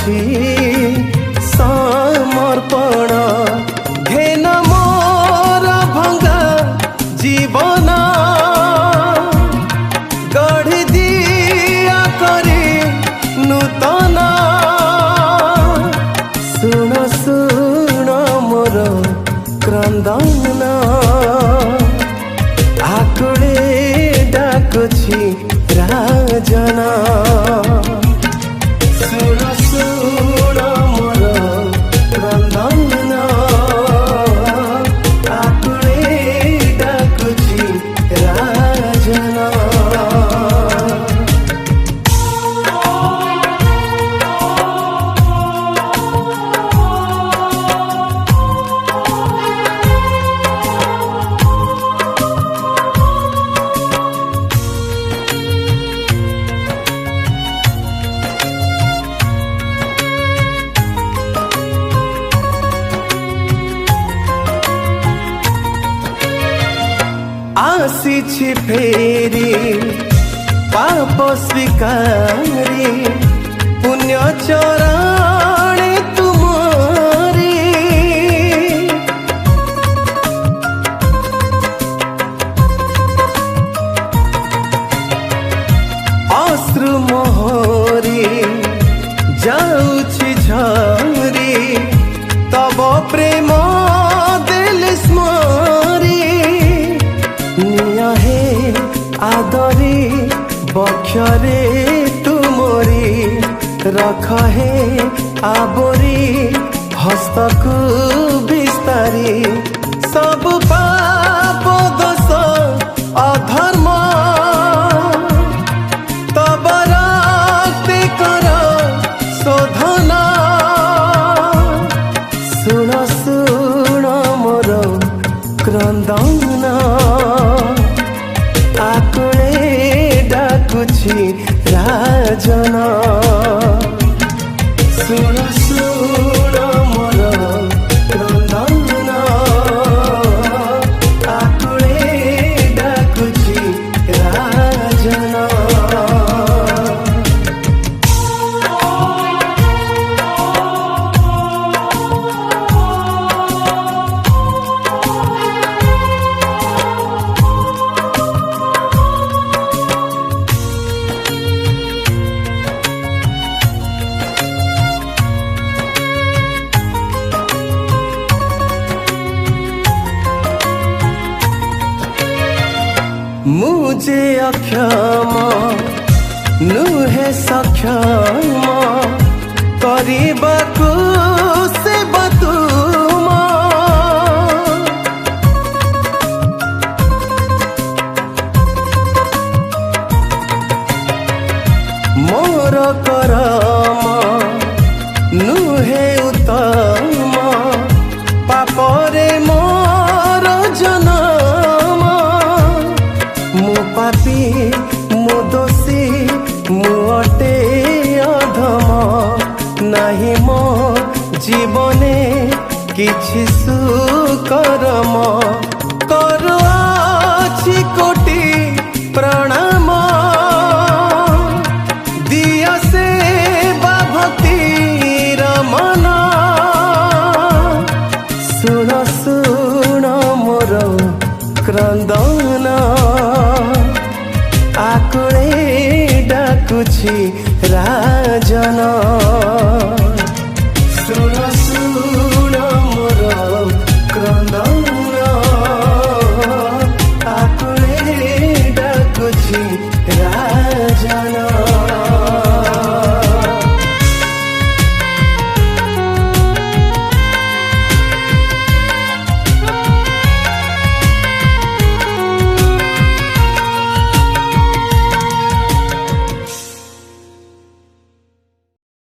ଅଛି समर्पण घेन मोर भंगा जीवन गढ़ी दिया करे नूतन सुन सुन मोर क्रंदन आकुले डाकुछि राजना सुन सुन मोर क्रंदन आकुले डाकुछि राजना आसी फेरी पाप स्वीकारी पुण्य चरणे तुमरी अश्रु मोहरी जाउछि झरी तब प्रेम दिल स्मरी निहे आदरी बक्षरे तुमरी रख हे आबरी हस्तकु विस्तारी सब पाप दोष अधर्म तब रक्ति कर शोधन सुन सुन मोर क्रंदन आकुले डाकुछि राजना सुन सुन मोर क्रंदन आकुले डाकुछि राजना मुझे अक्षम नुहे सक्षम करबाकू सेवा तुम मोर करम नुहे उत्तम पापरे मोर जन्म मु पापी मु दोषी मु अटे अधम नाही मो जीवने किछि सुकरम करुआछि कोटि प्रणाम दिया सेवा भक्ति रमन सुन सुन मोर क्रंदन आकुले डाकुछि राजना।